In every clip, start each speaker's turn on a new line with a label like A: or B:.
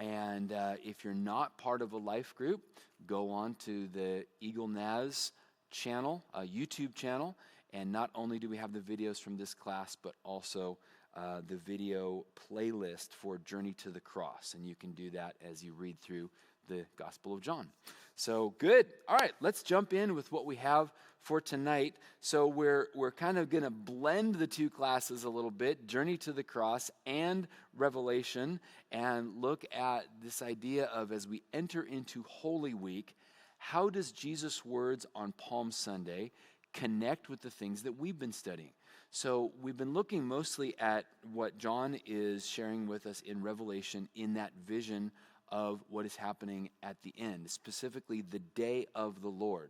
A: And if you're not part of a life group, go on to the Eagle Naz channel, YouTube channel. And not only do we have the videos from this class, but also the video playlist for Journey to the Cross. And you can do that as you read through the Gospel of John. So good. All right, let's jump in with what we have for tonight. So we're kind of going to blend the two classes a little bit, Journey to the Cross and Revelation, and look at this idea of, as we enter into Holy Week, how does Jesus' words on Palm Sunday connect with the things that we've been studying? So we've been looking mostly at what John is sharing with us in Revelation in that vision of what is happening at the end, specifically the day of the Lord.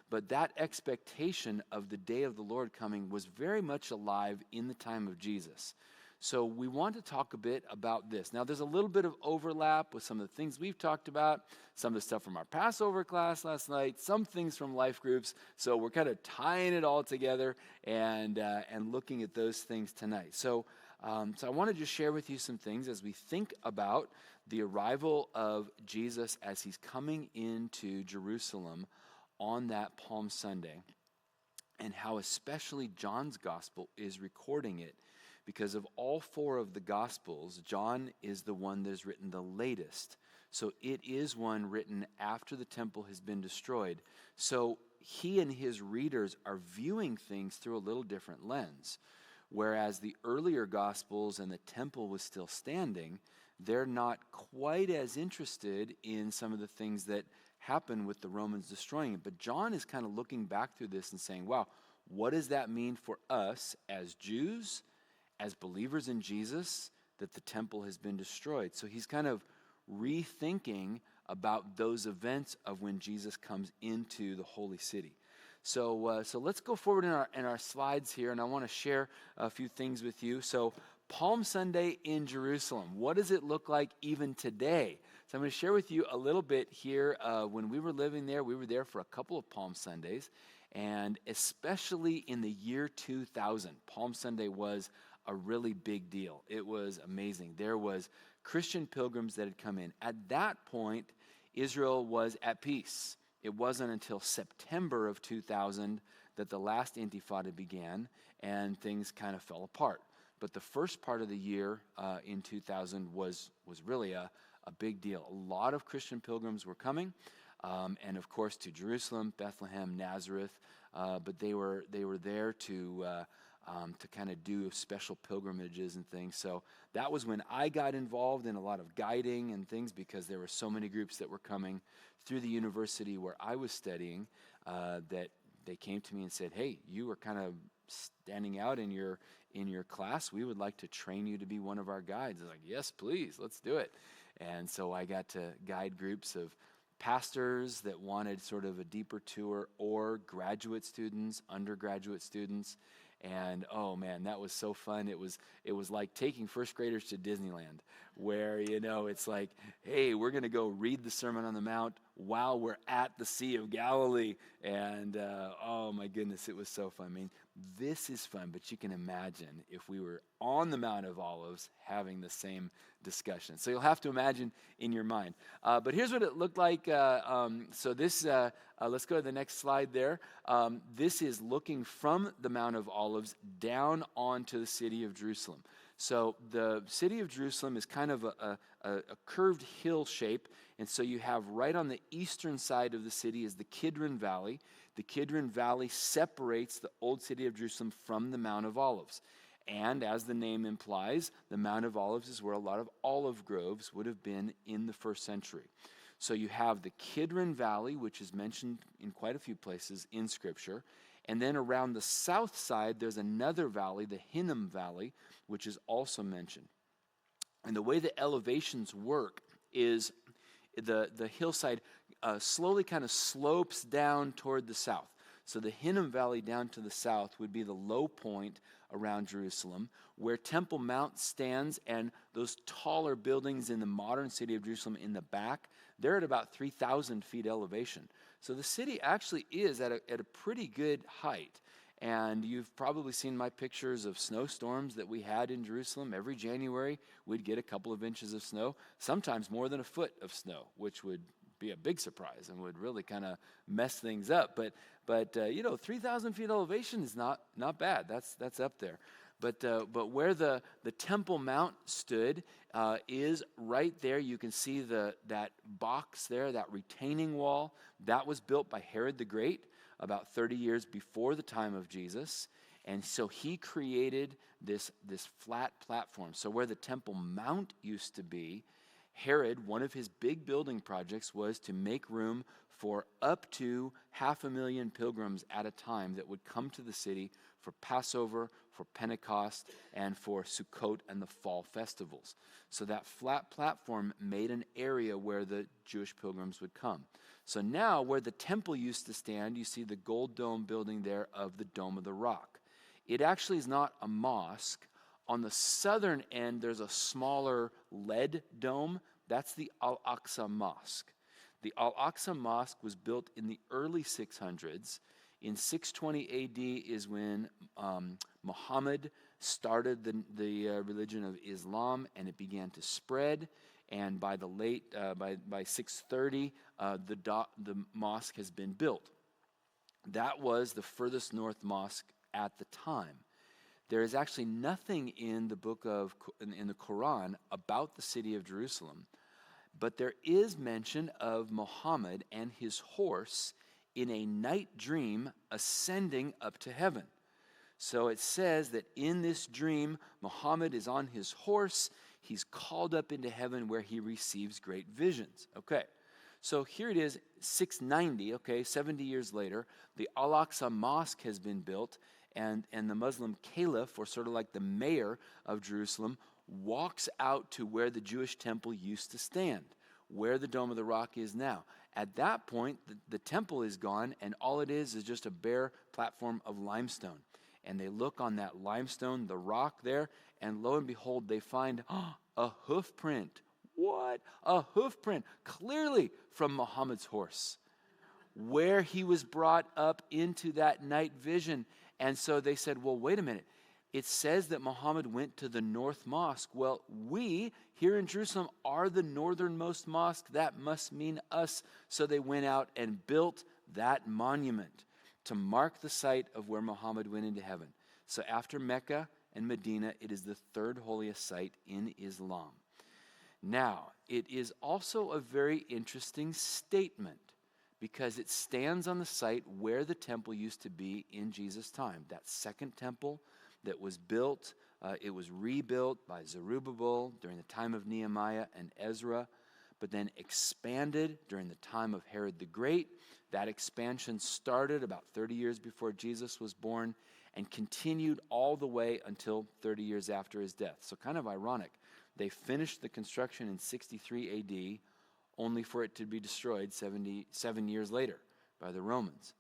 A: But that expectation of the day of the Lord coming was very much alive in the time of Jesus. So we want to talk a bit about this. Now, there's a little bit of overlap with some of the things we've talked about, some of the stuff from our Passover class last night, some things from life groups. So we're kind of tying it all together and looking at those things tonight. So I want to just share with you some things as we think about the arrival of Jesus as he's coming into Jerusalem on that Palm Sunday, and how especially John's gospel is recording it. Because of all four of the Gospels, John is the one that is written the latest. So it is one written after the temple has been destroyed. So he and his readers are viewing things through a little different lens. Whereas the earlier Gospels and the temple was still standing, they're not quite as interested in some of the things that happen with the Romans destroying it. But John is kind of looking back through this and saying, wow, what does that mean for us as Jews, as believers in Jesus, that the temple has been destroyed? So he's kind of rethinking about those events of when Jesus comes into the holy city. So let's go forward in our slides here, and I want to share a few things with you. So Palm Sunday in Jerusalem, what does it look like even today? So I'm going to share with you a little bit here. When we were living there, we were there for a couple of Palm Sundays, and especially in the year 2000, Palm Sunday was a really big deal. It was amazing. There was Christian pilgrims that had come in. At that point, Israel was at peace. It wasn't until September of 2000 that the last intifada began and things kind of fell apart. But the first part of the year in 2000 was really a big deal. A lot of Christian pilgrims were coming, and of course to Jerusalem, Bethlehem, Nazareth, but they were there to kind of do special pilgrimages and things. So that was when I got involved in a lot of guiding and things, because there were so many groups that were coming through the university where I was studying that they came to me and said, hey, you were kind of standing out in your class. We would like to train you to be one of our guides. I was like, yes, please, let's do it. And so I got to guide groups of pastors that wanted sort of a deeper tour, or graduate students, undergraduate students. And oh man, that was so fun. It was like taking first graders to Disneyland, where, it's like, hey, we're going to go read the Sermon on the Mount while we're at the Sea of Galilee. And oh my goodness, it was so fun. I mean, this is fun, but you can imagine if we were on the Mount of Olives having the same discussion. So you'll have to imagine in your mind. But here's what it looked like. So this, let's go to the next slide there. This is looking from the Mount of Olives down onto the city of Jerusalem. So the city of Jerusalem is kind of a curved hill shape. And so you have right on the eastern side of the city is the Kidron Valley. The Kidron Valley separates the old city of Jerusalem from the Mount of Olives. And as the name implies, the Mount of Olives is where a lot of olive groves would have been in the first century. So you have the Kidron Valley, which is mentioned in quite a few places in Scripture. And then around the south side, there's another valley, the Hinnom Valley, which is also mentioned. And the way the elevations work is the hillside slowly kind of slopes down toward the south. So the Hinnom Valley down to the south would be the low point around Jerusalem, where Temple Mount stands, and those taller buildings in the modern city of Jerusalem in the back, they're at about 3,000 feet elevation. So the city actually is at a pretty good height. And you've probably seen my pictures of snowstorms that we had in Jerusalem. Every January, we'd get a couple of inches of snow, sometimes more than a foot of snow, which would be a big surprise and would really kind of mess things up. But 3,000 feet elevation is not bad. That's up there. But where the Temple Mount stood is right there. You can see that box there, that retaining wall. That was built by Herod the Great about 30 years before the time of Jesus. And so he created this flat platform. So where the Temple Mount used to be, Herod, one of his big building projects was to make room for up to 500,000 pilgrims at a time that would come to the city for Passover, for Pentecost, and for Sukkot and the fall festivals. So that flat platform made an area where the Jewish pilgrims would come. So now where the temple used to stand, you see the gold dome building there of the Dome of the Rock. It actually is not a mosque. On the southern end, there's a smaller lead dome. That's the Al-Aqsa Mosque. The Al-Aqsa Mosque was built in the early 600s. In 620 AD is when Muhammad started the religion of Islam, and it began to spread. And by the by 630, the mosque has been built. That was the furthest north mosque at the time. There is actually nothing in the in the Quran about the city of Jerusalem, but there is mention of Muhammad and his horse in a night dream ascending up to heaven. So it says that in this dream, Muhammad is on his horse. He's called up into heaven where he receives great visions. Okay, so here it is, 690, 70 years later. The Al-Aqsa Mosque has been built, and the Muslim caliph, or sort of like the mayor of Jerusalem, walks out to where the Jewish temple used to stand, where the Dome of the Rock is now. At that point, the temple is gone, and all it is just a bare platform of limestone. And they look on that limestone, the rock there, and lo and behold, they find a hoof print. What? A hoof print, clearly from Muhammad's horse, where he was brought up into that night vision. And so they said, well, wait a minute. It says that Muhammad went to the North Mosque. Well, we here in Jerusalem are the northernmost mosque. That must mean us. So they went out and built that monument to mark the site of where Muhammad went into heaven. So after Mecca and Medina, it is the third holiest site in Islam. Now, it is also a very interesting statement because it stands on the site where the temple used to be in Jesus' time. That second temple that was built, it was rebuilt by Zerubbabel during the time of Nehemiah and Ezra, but then expanded during the time of Herod the Great. That expansion started about 30 years before Jesus was born and continued all the way until 30 years after his death. So kind of ironic. They finished the construction in 63 AD, only for it to be destroyed 77 years later by the Romans.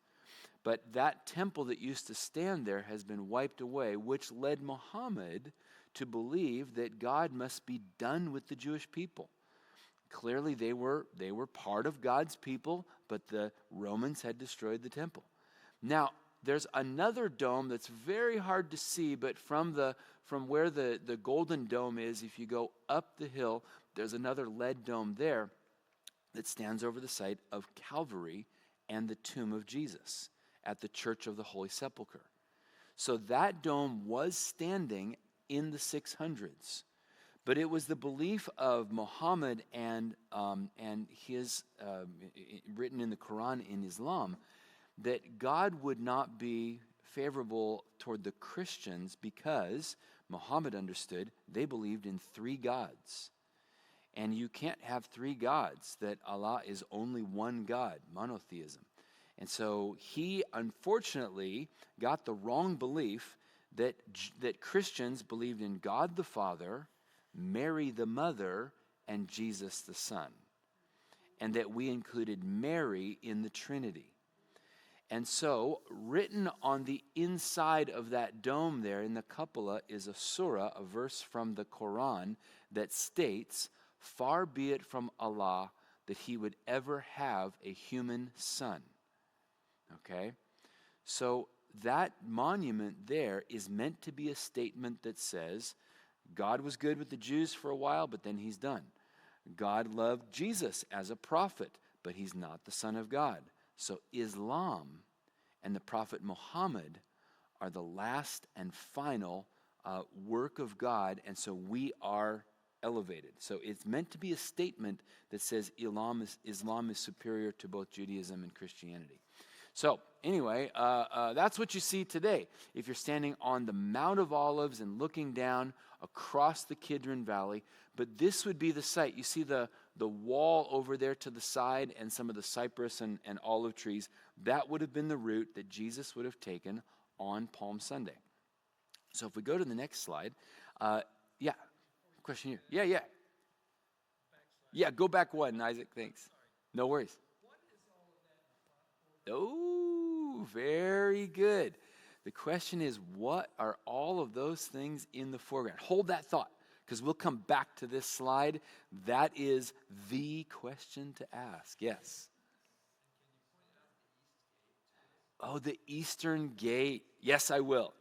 A: But that temple that used to stand there has been wiped away, which led Muhammad to believe that God must be done with the Jewish people. Clearly, they were part of God's people, but the Romans had destroyed the temple. Now, there's another dome that's very hard to see, but from where the Golden Dome is, if you go up the hill, there's another lead dome there that stands over the site of Calvary and the tomb of Jesus at the Church of the Holy Sepulchre. So that dome was standing in the 600s. But it was the belief of Muhammad and his, written in the Quran in Islam, that God would not be favorable toward the Christians because Muhammad understood they believed in three gods. And you can't have three gods, that Allah is only one God, monotheism. And so he, unfortunately, got the wrong belief that Christians believed in God the Father, Mary the Mother, and Jesus the Son, and that we included Mary in the Trinity. And so, written on the inside of that dome there in the cupola is a surah, a verse from the Quran that states, "Far be it from Allah that he would ever have a human son." Okay? So that monument there is meant to be a statement that says, God was good with the Jews for a while, but then he's done. God loved Jesus as a prophet, but he's not the Son of God. So Islam and the Prophet Muhammad are the last and final work of God, and so we are elevated. So it's meant to be a statement that says Islam is superior to both Judaism and Christianity. So anyway, that's what you see today. If you're standing on the Mount of Olives and looking down across the Kidron Valley, but this would be the site. You see the wall over there to the side and some of the cypress and olive trees. That would have been the route that Jesus would have taken on Palm Sunday. So if we go to the next slide, yeah, question here. Yeah, go back one, Isaac, thanks. No worries. Oh, very good. The question is, what are all of those things in the foreground? Hold that thought, because we'll come back to this slide. That is the question to ask. Yes. Oh, the Eastern Gate. Yes, I will.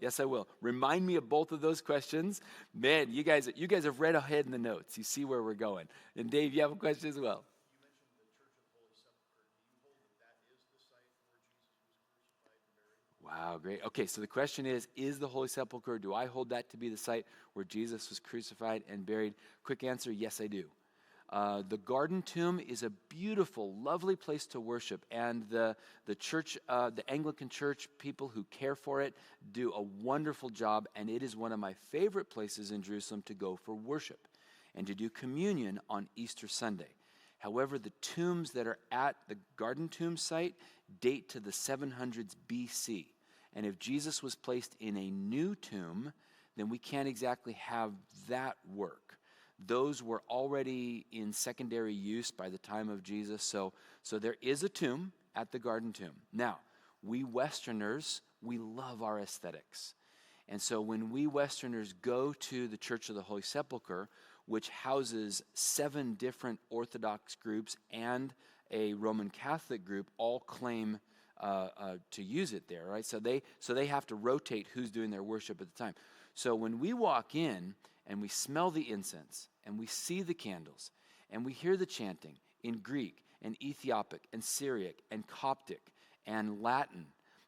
A: Remind me of both of those questions. Man, you guys have read ahead in the notes. You see where we're going. And Dave, you have a question as well. Wow, great. Okay, so the question is the Holy Sepulchre, do I hold that to be the site where Jesus was crucified and buried? Quick answer, yes, I do. The Garden Tomb is a beautiful, lovely place to worship, and the church, the Anglican Church, people who care for it, do a wonderful job, and it is one of my favorite places in Jerusalem to go for worship and to do communion on Easter Sunday. However, the tombs that are at the Garden Tomb site date to the 700s BC. And if Jesus was placed in a new tomb, then we can't exactly have that work. Those were already in secondary use by the time of Jesus. So there is a tomb at the Garden Tomb. Now, we Westerners, we love our aesthetics. And so when we Westerners go to the Church of the Holy Sepulchre, which houses 7 different Orthodox groups and a Roman Catholic group, all claim to use it there, right? So they have to rotate who's doing their worship at the time. So when we walk in and we smell the incense and we see the candles and we hear the chanting in Greek and Ethiopic and Syriac and Coptic and Latin,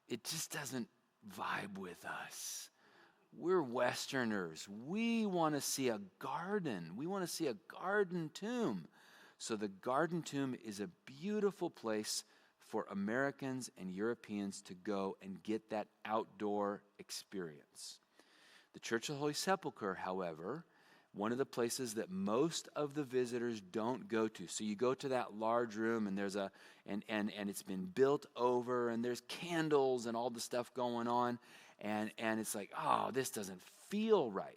A: it just doesn't vibe with us. We're Westerners. We want to see a garden. We want to see a garden tomb. So the Garden Tomb is a beautiful place for Americans and Europeans to go and get that outdoor experience. The Church of the Holy Sepulchre, however, one of the places that most of the visitors don't go to. So you go to that large room and there's and it's been built over and there's candles and all the stuff going on, and it's like, oh, this doesn't feel right,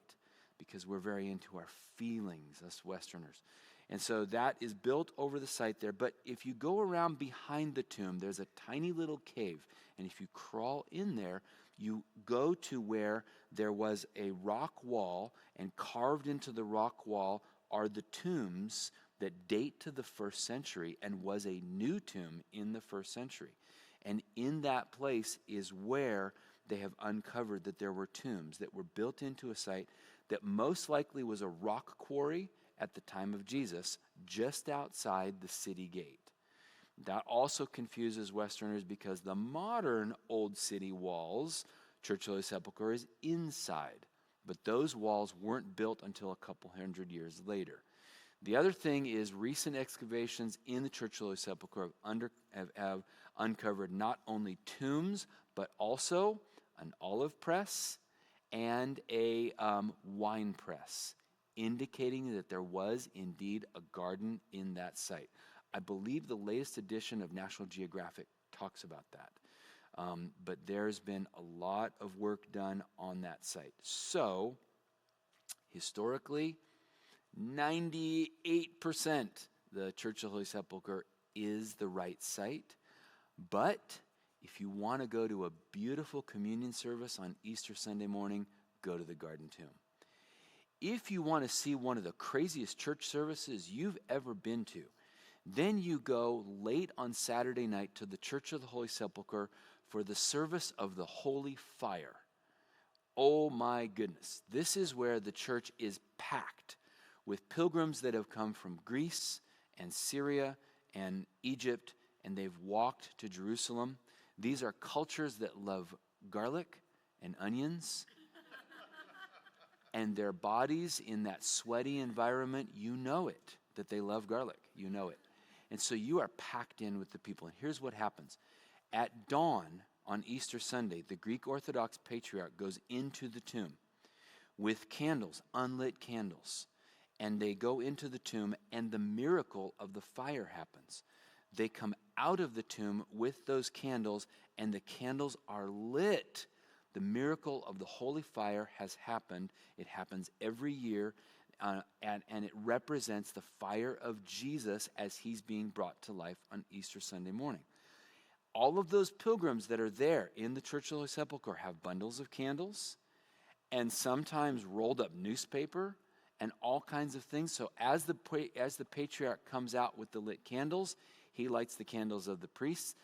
A: because we're very into our feelings, us Westerners. And so that is built over the site there. But if you go around behind the tomb, there's a tiny little cave. And if you crawl in there, you go to where there was a rock wall, and carved into the rock wall are the tombs that date to the 1st century and was a new tomb in the 1st century. And in that place is where they have uncovered that there were tombs that were built into a site that most likely was a rock quarry at the time of Jesus, just outside the city gate. That also confuses Westerners, because the modern old city walls, Church of the Holy Sepulchre, is inside. But those walls weren't built until a couple hundred years later. The other thing is recent excavations in the Church of the Holy Sepulchre have uncovered not only tombs, but also an olive press and a wine press, indicating that there was indeed a garden in that site. I believe the latest edition of National Geographic talks about that. But there's been a lot of work done on that site. So, historically, 98% the Church of the Holy Sepulchre is the right site. But if you want to go to a beautiful communion service on Easter Sunday morning, go to the Garden Tomb. If you want to see one of the craziest church services you've ever been to, then you go late on Saturday night to the Church of the Holy Sepulchre for the service of the holy fire. Oh my goodness. This is where the church is packed with pilgrims that have come from Greece and Syria and Egypt, and they've walked to Jerusalem. These are cultures that love garlic and onions. And their bodies in that sweaty environment, you know it, that they love garlic. You know it. And so you are packed in with the people. And here's what happens. At dawn on Easter Sunday, the Greek Orthodox patriarch goes into the tomb with candles, unlit candles. And they go into the tomb, and the miracle of the fire happens. They come out of the tomb with those candles, and the candles are lit. The miracle of the holy fire has happened. It happens every year, and it represents the fire of Jesus as he's being brought to life on Easter Sunday morning. All of those pilgrims that are there in the Church of the Holy Sepulchre have bundles of candles and sometimes rolled up newspaper and all kinds of things. So as the patriarch comes out with the lit candles, he lights the candles of the priests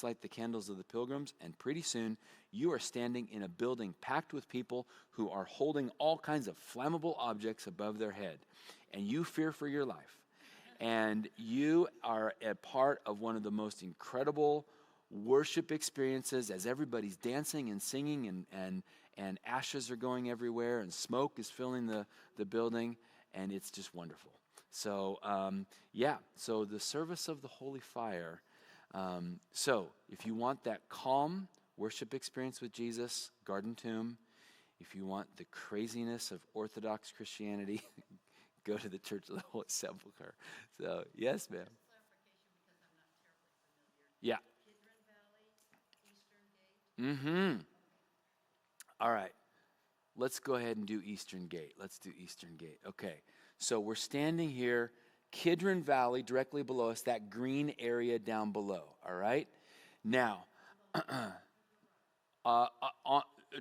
A: light the candles of the pilgrims, and pretty soon you are standing in a building packed with people who are holding all kinds of flammable objects above their head, and you fear for your life. And you are a part of one of the most incredible worship experiences as everybody's dancing and singing, and ashes are going everywhere, and smoke is filling the building, and it's just wonderful. So, so the service of the holy fire. So if you want that calm worship experience with Jesus, Garden Tomb. If you want the craziness of Orthodox Christianity, go to the Church of the Holy Sepulchre. So, yes, ma'am. Yeah. Mm-hmm. All right. Let's go ahead and do Eastern Gate. Let's do Eastern Gate. Okay. So we're standing here, Kidron Valley, directly below us, that green area down below. All right? Now,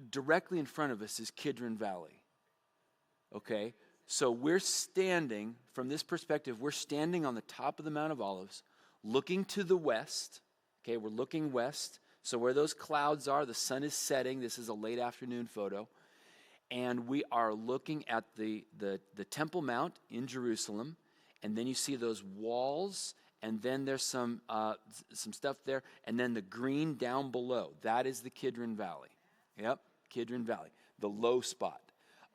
A: directly in front of us is Kidron Valley. Okay? So we're standing, from this perspective, we're standing on the top of the Mount of Olives, looking to the west. Okay, we're looking west. So where those clouds are, the sun is setting. This is a late afternoon photo. And we are looking at the Temple Mount in Jerusalem. And then you see those walls, and then there's some stuff there. And then the green down below, that is the Kidron Valley. Yep, Kidron Valley, the low spot.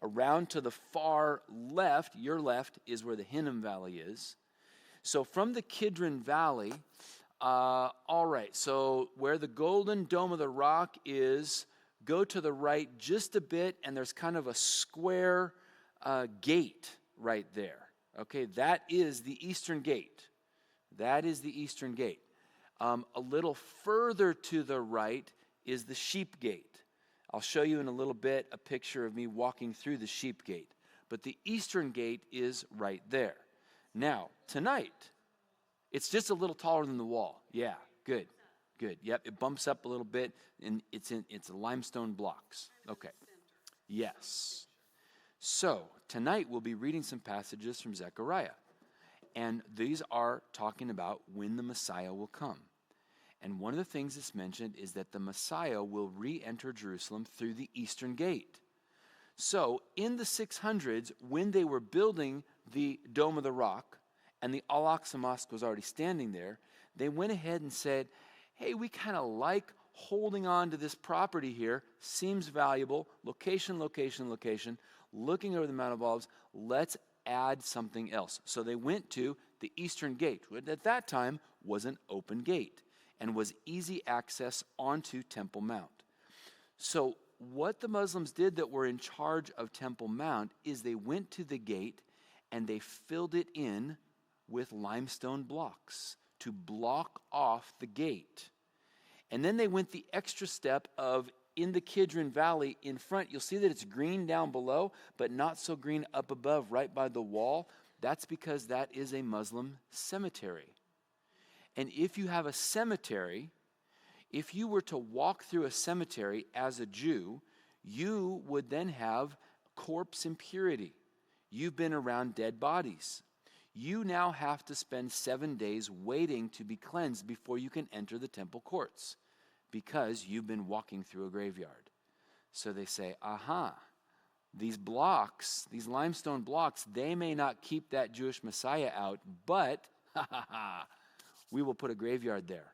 A: Around to the far left, your left, is where the Hinnom Valley is. So from the Kidron Valley, all right, so where the golden dome of the rock is, go to the right just a bit, and there's kind of a square gate right there. Okay, that is the Eastern Gate. That is the Eastern Gate. A little further to the right is the Sheep Gate. I'll show you in a little bit a picture of me walking through the Sheep Gate. But the Eastern Gate is right there. Now, tonight, it's just a little taller than the wall. Yeah, good. Good. Yep, it bumps up a little bit, and it's limestone blocks. Okay. Yes. So, tonight we'll be reading some passages from Zechariah. And these are talking about when the Messiah will come. And one of the things that's mentioned is that the Messiah will re-enter Jerusalem through the Eastern Gate. So, in the 600s, when they were building the Dome of the Rock, and the Al-Aqsa Mosque was already standing there, they went ahead and said, hey, we kind of like holding on to this property here. Seems valuable. Location, location, location. Looking over the Mount of Olives, let's add something else. So they went to the Eastern Gate, which at that time was an open gate and was easy access onto Temple Mount. So what the Muslims did that were in charge of Temple Mount is they went to the gate and they filled it in with limestone blocks to block off the gate. And then they went the extra step of, in the Kidron Valley in front, you'll see that it's green down below, but not so green up above, right by the wall. That's because that is a Muslim cemetery. And if you have a cemetery, if you were to walk through a cemetery as a Jew, you would then have corpse impurity. You've been around dead bodies. You now have to spend 7 days waiting to be cleansed before you can enter the temple courts, because you've been walking through a graveyard. So they say, aha, these blocks, these limestone blocks, they may not keep that Jewish Messiah out, but we will put a graveyard there.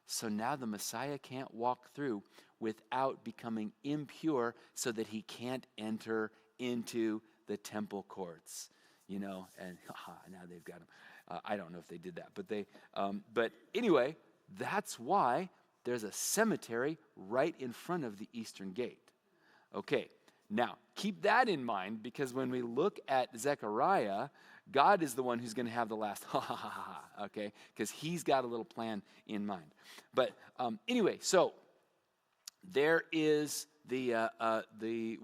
A: So now the Messiah can't walk through without becoming impure so that he can't enter into the temple courts. And now they've got him. I don't know if they did that, but anyway, that's why there's a cemetery right in front of the eastern gate. Okay, now keep that in mind, because when we look at Zechariah, God is the one who's going to have the last okay, because he's got a little plan in mind. But anyway, so there is the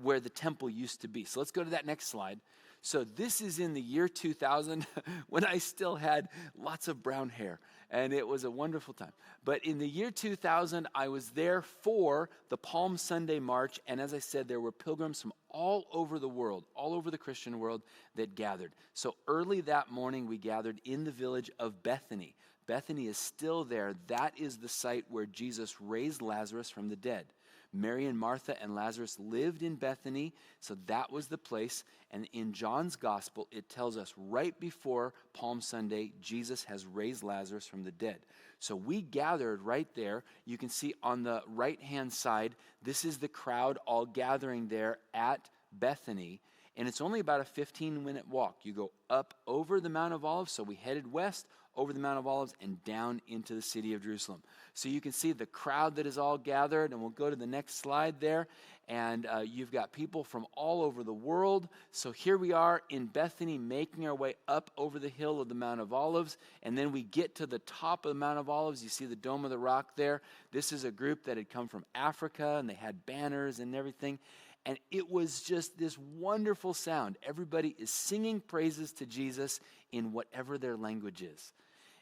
A: where the temple used to be. So let's go to that next slide. So this is in the year 2000 when I still had lots of brown hair, and it was a wonderful time. But in the year 2000, I was there for the Palm Sunday March, and as I said, there were pilgrims from all over the world, all over the Christian world that gathered. So early that morning, we gathered in the village of Bethany. Bethany is still there. That is the site where Jesus raised Lazarus from the dead. Mary and Martha and Lazarus lived in Bethany, so that was the place. And in John's gospel, it tells us right before Palm Sunday, Jesus has raised Lazarus from the dead. So we gathered right there. You can see on the right-hand side, this is the crowd all gathering there at Bethany. And it's only about a 15-minute walk. You go up over the Mount of Olives, so we headed west, over the Mount of Olives, and down into the city of Jerusalem. So you can see the crowd that is all gathered, and we'll go to the next slide there. And you've got people from all over the world. So here we are in Bethany, making our way up over the hill of the Mount of Olives. And then we get to the top of the Mount of Olives. You see the Dome of the Rock there. This is a group that had come from Africa, and they had banners and everything. And it was just this wonderful sound. Everybody is singing praises to Jesus in whatever their language is.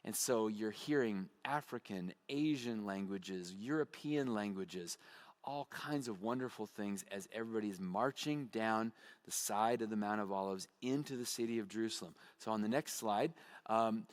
A: And so you're hearing African, Asian languages, European languages, all kinds of wonderful things as everybody is marching down the side of the Mount of Olives into the city of Jerusalem. So on the next slide,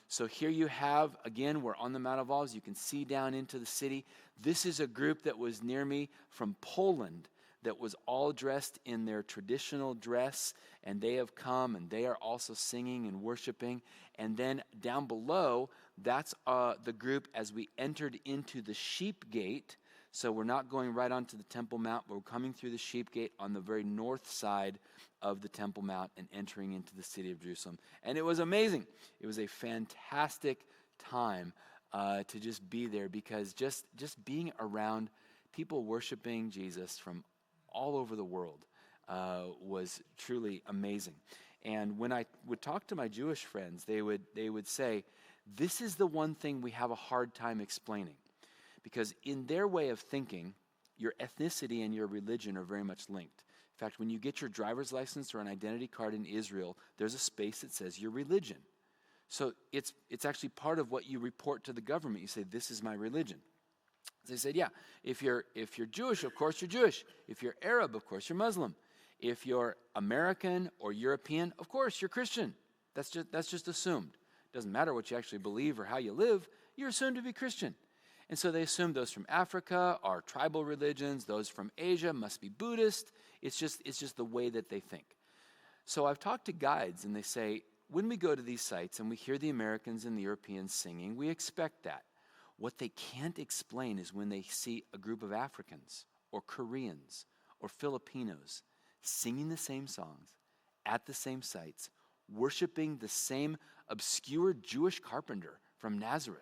A: so here you have, again, we're on the Mount of Olives. You can see down into the city. This is a group that was near me from Poland that was all dressed in their traditional dress, and they have come, and they are also singing and worshiping. And then down below, that's the group as we entered into the sheep gate. So we're not going right onto the Temple Mount, but we're coming through the sheep gate on the very north side of the Temple Mount and entering into the city of Jerusalem. And it was amazing. It was a fantastic time to just be there, because just being around people worshiping Jesus from all over the world was truly amazing. And when I would talk to my Jewish friends, they would say, this is the one thing we have a hard time explaining. Because in their way of thinking, your ethnicity and your religion are very much linked. In fact, when you get your driver's license or an identity card in Israel, there's a space that says your religion. So it's actually part of what you report to the government. You say, this is my religion. They said, yeah, if you're Jewish, of course you're Jewish. If you're Arab, of course you're Muslim. If you're American or European, of course you're Christian. That's just assumed. It doesn't matter what you actually believe or how you live, you're assumed to be Christian. And so they assume those from Africa are tribal religions, those from Asia must be Buddhist. It's just the way that they think. So I've talked to guides, and they say, when we go to these sites and we hear the Americans and the Europeans singing, we expect that. What they can't explain is when they see a group of Africans or Koreans or Filipinos singing the same songs at the same sites, worshiping the same obscure Jewish carpenter from Nazareth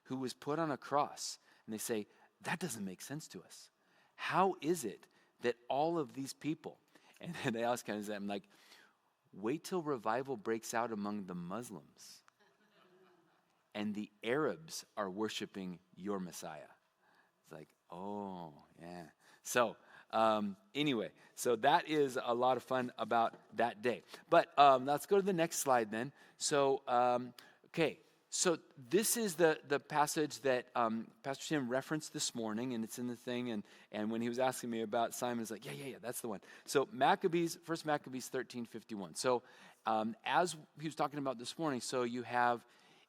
A: who was put on a cross. And they say, that doesn't make sense to us. How is it that all of these people, and then they ask kind of, I'm like, wait till revival breaks out among the Muslims and the Arabs are worshiping your Messiah. It's like, oh, yeah. So anyway, so that is a lot of fun about that day. But let's go to the next slide then. So, okay. So this is the passage that Pastor Tim referenced this morning, and it's in the thing. And when he was asking me about Simon, he's like, yeah, that's the one. So Maccabees, 1 Maccabees 13:51. So as he was talking about this morning, so you have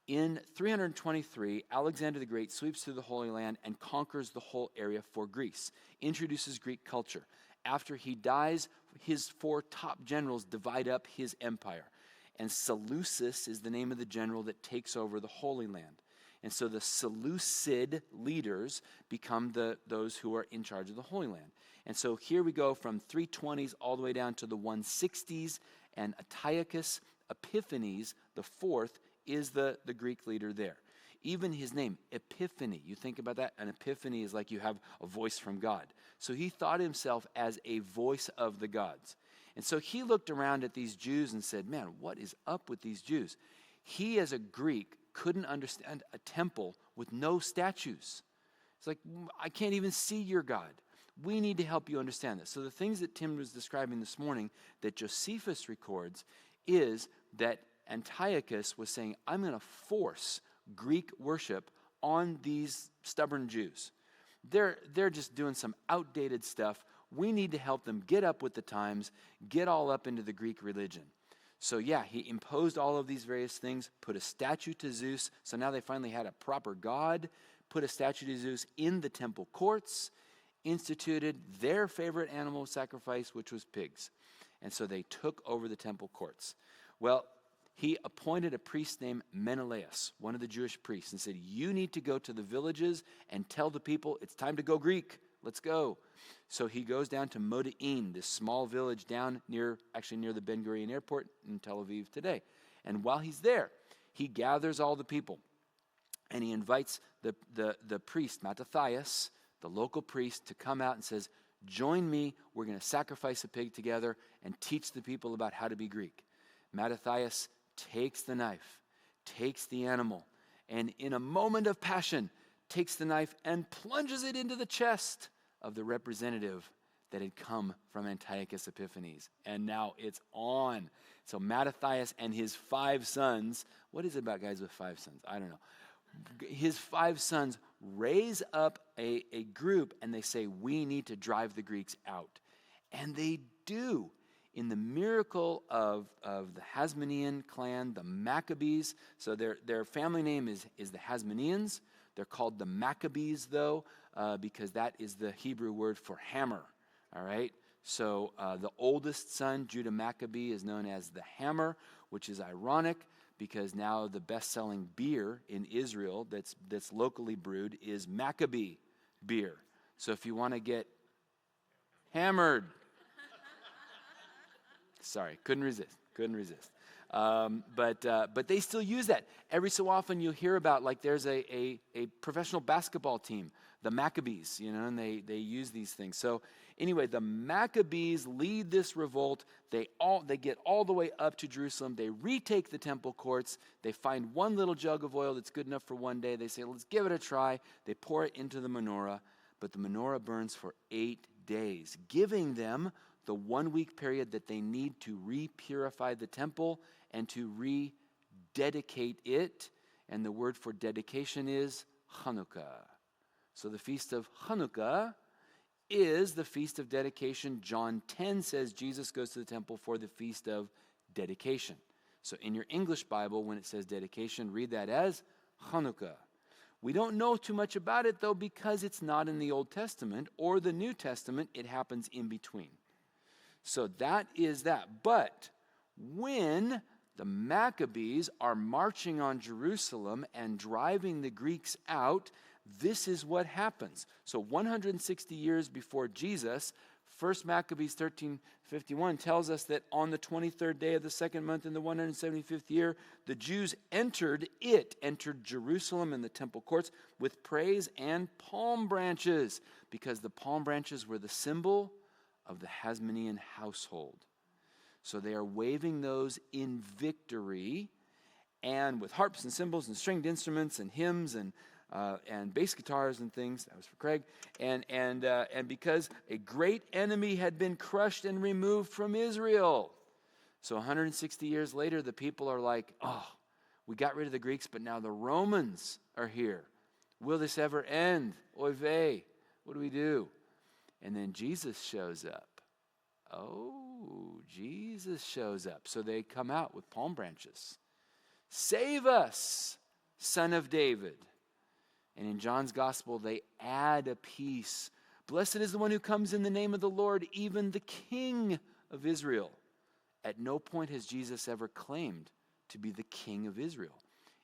A: In 323, Alexander the Great sweeps through the Holy Land and conquers the whole area for Greece, introduces Greek culture. After he dies, his 4 top generals divide up his empire. And Seleucus is the name of the general that takes over the Holy Land. And so the Seleucid leaders become those who are in charge of the Holy Land. And so here we go from 320s all the way down to the 160s, and Antiochus Epiphanes, the 4th, is the Greek leader there. Even his name, Epiphany, you think about that, an epiphany is like you have a voice from God. So he thought himself as a voice of the gods. And so he looked around at these Jews and said, man, what is up with these Jews? He, as a Greek, couldn't understand a temple with no statues. It's like, I can't even see your God. We need to help you understand this. So the things that Tim was describing this morning that Josephus records is that Antiochus was saying, I'm going to force Greek worship on these stubborn Jews. They're just doing some outdated stuff. We need to help them get up with the times, get all up into the Greek religion. So yeah, he imposed all of these various things, put a statue to Zeus. So now they finally had a proper god, put a statue to Zeus in the temple courts, instituted their favorite animal sacrifice, which was pigs. And so they took over the temple courts. Well, he appointed a priest named Menelaus, one of the Jewish priests, and said, you need to go to the villages and tell the people it's time to go Greek. Let's go. So he goes down to Modi'in, this small village down near the Ben Gurion airport in Tel Aviv today. And while he's there, he gathers all the people. And he invites the priest, Mattathias, the local priest, to come out and says, join me. We're going to sacrifice a pig together and teach the people about how to be Greek. Mattathias takes the knife, takes the animal, and in a moment of passion, takes the knife and plunges it into the chest of the representative that had come from Antiochus Epiphanes. And now it's on. So Mattathias and his 5 sons, what is it about guys with 5 sons? I don't know. His 5 sons raise up a group and they say, we need to drive the Greeks out. And they do. In the miracle of the Hasmonean clan, the Maccabees, so their family name is the Hasmoneans. They're called the Maccabees, though, because that is the Hebrew word for hammer, all right? So the oldest son, Judah Maccabee, is known as the Hammer, which is ironic because now the best-selling beer in Israel that's locally brewed is Maccabee beer. So if you want to get hammered, sorry, couldn't resist. But they still use that. Every so often you'll hear about, like, there's a professional basketball team, the Maccabees, and they use these things. So anyway, the Maccabees lead this revolt. They get all the way up to Jerusalem. They retake the temple courts. They find one little jug of oil that's good enough for one day. They say, let's give it a try. They pour it into the menorah, but the menorah burns for 8 days, giving them the 1-week period that they need to re-purify the temple and to rededicate it. And the word for dedication is Hanukkah. So the feast of Hanukkah is the feast of dedication. John 10 says Jesus goes to the temple for the feast of dedication. So in your English Bible, when it says dedication, read that as Hanukkah. We don't know too much about it, though, because it's not in the Old Testament or the New Testament. It happens in between. So that is that. But when the Maccabees are marching on Jerusalem and driving the Greeks out, this is what happens. So 160 years before Jesus, 1 Maccabees 13:51 tells us that on the 23rd day of the 2nd month in the 175th year, the Jews entered Jerusalem and the temple courts with praise and palm branches, because the palm branches were the symbol of the Hasmonean household. So they are waving those in victory, and with harps and cymbals and stringed instruments and hymns and bass guitars and things. That was for Craig. And because a great enemy had been crushed and removed from Israel. So 160 years later, the people are like, oh, we got rid of the Greeks, but now the Romans are here. Will this ever end? Oy vey. What do we do? And then Jesus shows up. Oh, Jesus shows up. So they come out with palm branches. Save us. son of David. And in John's gospel, they add a piece. Blessed is the one who comes in the name of the Lord, even the King of Israel. At no point has Jesus ever claimed to be the King of Israel.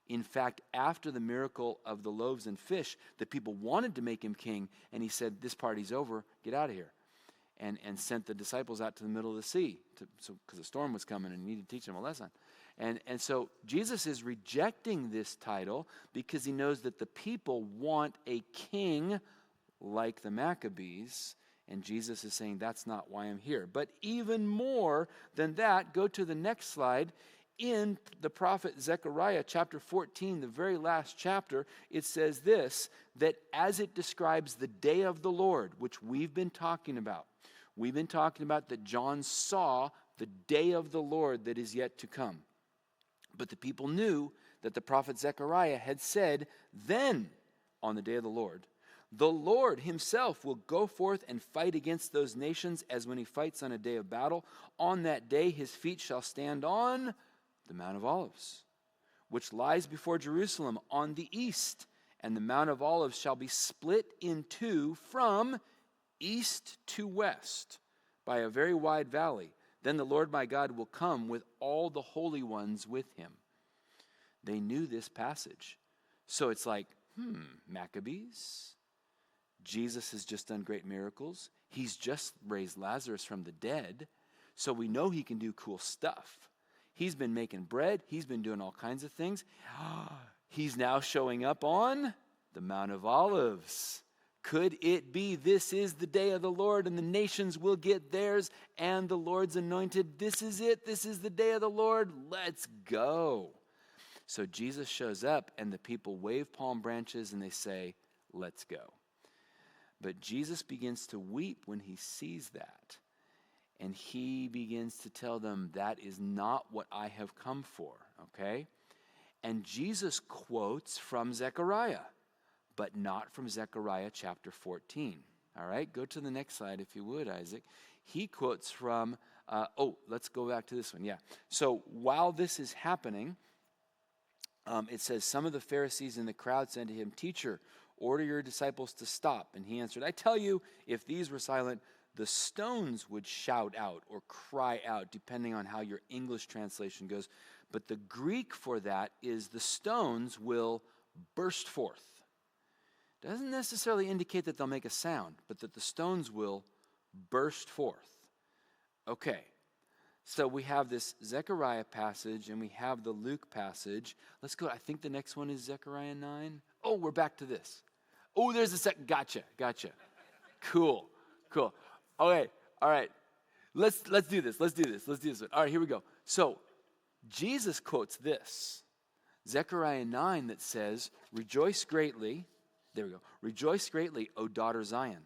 A: In fact, after the miracle of the loaves and fish, the people wanted to make him king, and he said, this party's over, get out of here. And sent the disciples out to the middle of the sea because a storm was coming and he needed to teach them a lesson. And so Jesus is rejecting this title because he knows that the people want a king like the Maccabees, and Jesus is saying that's not why I'm here. But even more than that, go to the next slide. In the prophet Zechariah chapter 14, the very last chapter, it says this, that as it describes the day of the Lord, which we've been talking about that John saw the day of the Lord that is yet to come. But the people knew that the prophet Zechariah had said, then on the day of the Lord himself will go forth and fight against those nations as when he fights on a day of battle. On that day his feet shall stand on the Mount of Olives, which lies before Jerusalem on the east. And the Mount of Olives shall be split in two from east to west by a very wide valley. Then the Lord my God will come with all the holy ones with him. They knew this passage. So it's like, Maccabees? Jesus has just done great miracles. He's just raised Lazarus from the dead. So we know he can do cool stuff. He's been making bread. He's been doing all kinds of things. He's now showing up on the Mount of Olives. Could it be this is the day of the Lord and the nations will get theirs and the Lord's anointed? This is it. This is the day of the Lord. Let's go. So Jesus shows up and the people wave palm branches and they say, let's go. But Jesus begins to weep when he sees that. And he begins to tell them that is not what I have come for, okay? And Jesus quotes from Zechariah, but not from Zechariah chapter 14. All right, go to the next slide if you would, Isaac. He quotes from, let's go back to this one, yeah. So while this is happening, it says, some of the Pharisees in the crowd said to him, Teacher, order your disciples to stop. And he answered, I tell you, if these were silent, the stones would shout out or cry out, depending on how your English translation goes. But the Greek for that is the stones will burst forth. Doesn't necessarily indicate that they'll make a sound, but that the stones will burst forth. Okay, so we have this Zechariah passage and we have the Luke passage. Let's go, I think the next one is Zechariah 9. Oh, we're back to this. Oh, there's a second, gotcha. Cool. Okay, all right, let's do this. All right, here we go. So Jesus quotes this, Zechariah 9, that says, Rejoice greatly, there we go. Rejoice greatly, O daughter Zion.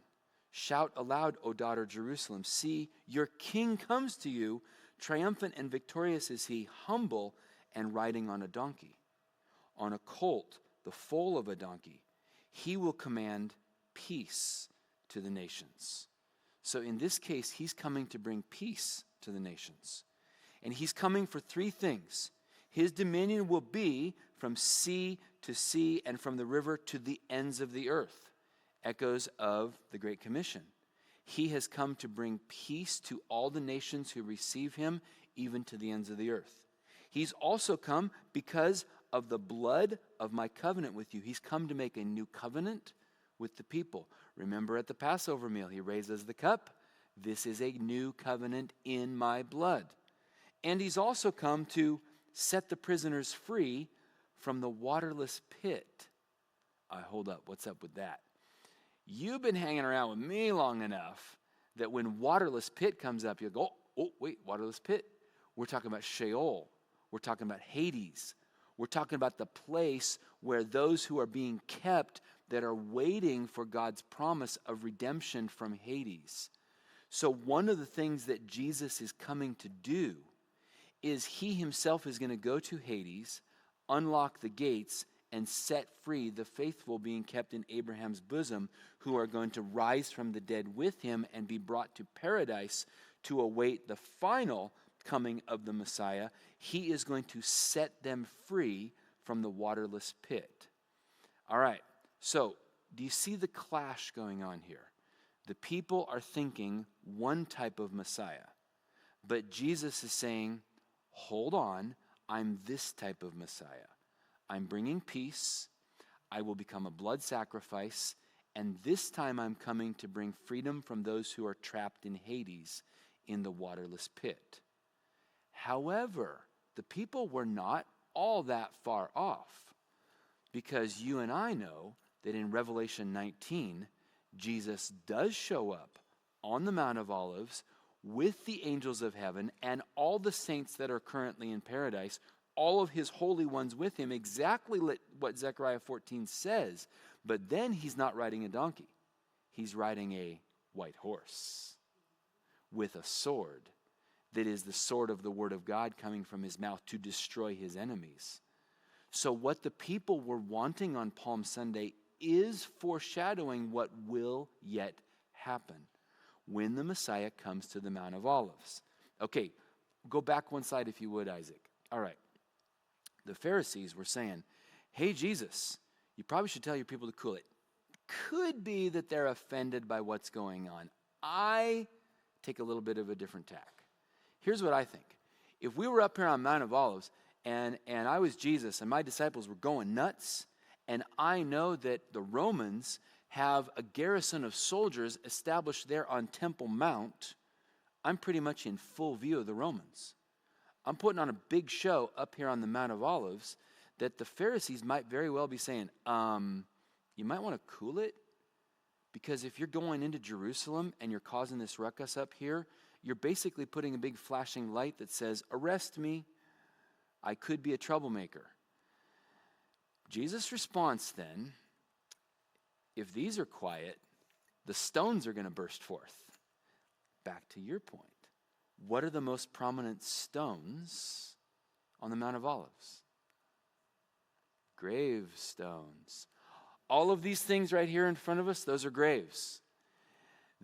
A: Shout aloud, O daughter Jerusalem. See, your king comes to you. Triumphant and victorious is he, humble and riding on a donkey, on a colt, the foal of a donkey. He will command peace to the nations. So in this case, he's coming to bring peace to the nations. And he's coming for three things. His dominion will be from sea to sea and from the river to the ends of the earth. Echoes of the Great Commission. He has come to bring peace to all the nations who receive him, even to the ends of the earth. He's also come because of the blood of my covenant with you. He's come to make a new covenant with the people. Remember at the Passover meal, he raises the cup. This is a new covenant in my blood. And he's also come to set the prisoners free from the waterless pit. Hold up, what's up with that? You've been hanging around with me long enough that when waterless pit comes up, you'll go, oh, wait, waterless pit. We're talking about Sheol. We're talking about Hades. We're talking about the place where those who are being kept that are waiting for God's promise of redemption from Hades. So one of the things that Jesus is coming to do is he himself is going to go to Hades, unlock the gates, and set free the faithful being kept in Abraham's bosom, who are going to rise from the dead with him and be brought to paradise to await the final coming of the Messiah. He is going to set them free from the waterless pit. All right, so do you see the clash going on here? The people are thinking one type of Messiah, but Jesus is saying, hold on, I'm this type of Messiah. I'm bringing peace. I will become a blood sacrifice. And this time I'm coming to bring freedom from those who are trapped in Hades, in the waterless pit. However, the people were not all that far off, because you and I know that in Revelation 19, Jesus does show up on the Mount of Olives with the angels of heaven and all the saints that are currently in paradise, all of his holy ones with him, exactly what Zechariah 14 says. But then he's not riding a donkey. He's riding a white horse with a sword that is the sword of the word of God coming from his mouth to destroy his enemies. So what the people were wanting on Palm Sunday is foreshadowing what will yet happen when the Messiah comes to the Mount of Olives. Okay, go back one slide if you would, Isaac. All right. The Pharisees were saying, hey, Jesus, you probably should tell your people to cool it. Could be that they're offended by what's going on. I take a little bit of a different tack. Here's what I think. If we were up here on Mount of Olives and I was Jesus and my disciples were going nuts, and I know that the Romans have a garrison of soldiers established there on Temple Mount, I'm pretty much in full view of the Romans. I'm putting on a big show up here on the Mount of Olives that the Pharisees might very well be saying, you might want to cool it, because if you're going into Jerusalem and you're causing this ruckus up here, you're basically putting a big flashing light that says, arrest me, I could be a troublemaker. Jesus' response then, if these are quiet, the stones are going to burst forth. Back to your point. What are the most prominent stones on the Mount of Olives? Gravestones. All of these things right here in front of us, those are graves.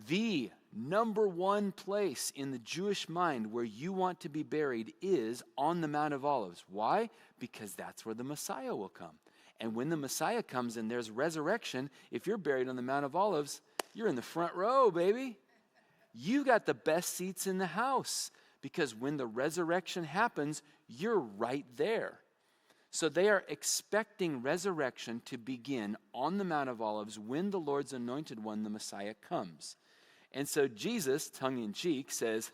A: The number one place in the Jewish mind where you want to be buried is on the Mount of Olives. Why? Because that's where the Messiah will come. And when the Messiah comes and there's resurrection, if you're buried on the Mount of Olives, you're in the front row, baby. You got the best seats in the house, because when the resurrection happens, you're right there. So they are expecting resurrection to begin on the Mount of Olives when the Lord's anointed one, the Messiah, comes. And so Jesus, tongue-in-cheek, says,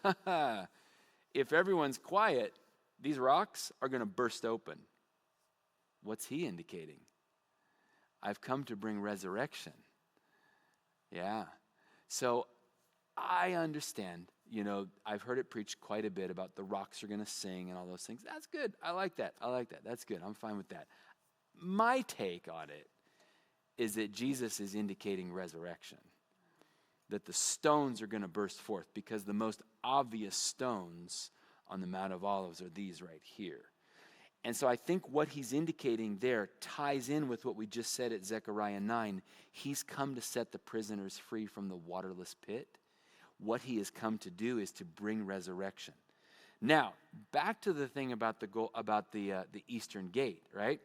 A: if everyone's quiet, these rocks are going to burst open. What's he indicating? I've come to bring resurrection. Yeah. So I understand, I've heard it preached quite a bit about the rocks are going to sing and all those things. That's good. I like that. That's good. I'm fine with that. My take on it is that Jesus is indicating resurrection, that the stones are going to burst forth, because the most obvious stones on the Mount of Olives are these right here. And so I think what he's indicating there ties in with what we just said at Zechariah 9. He's come to set the prisoners free from the waterless pit. What he has come to do is to bring resurrection. Now, back to the thing about the eastern gate, right?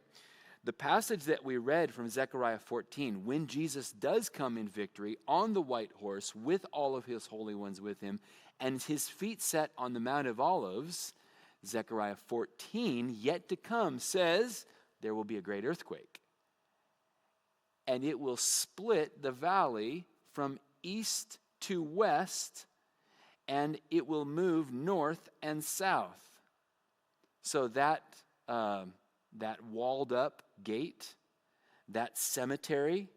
A: The passage that we read from Zechariah 14, when Jesus does come in victory on the white horse with all of his holy ones with him, and his feet set on the Mount of Olives, Zechariah 14, yet to come, says there will be a great earthquake. And it will split the valley from east to west, and it will move north and south. So that walled up gate, that cemetery,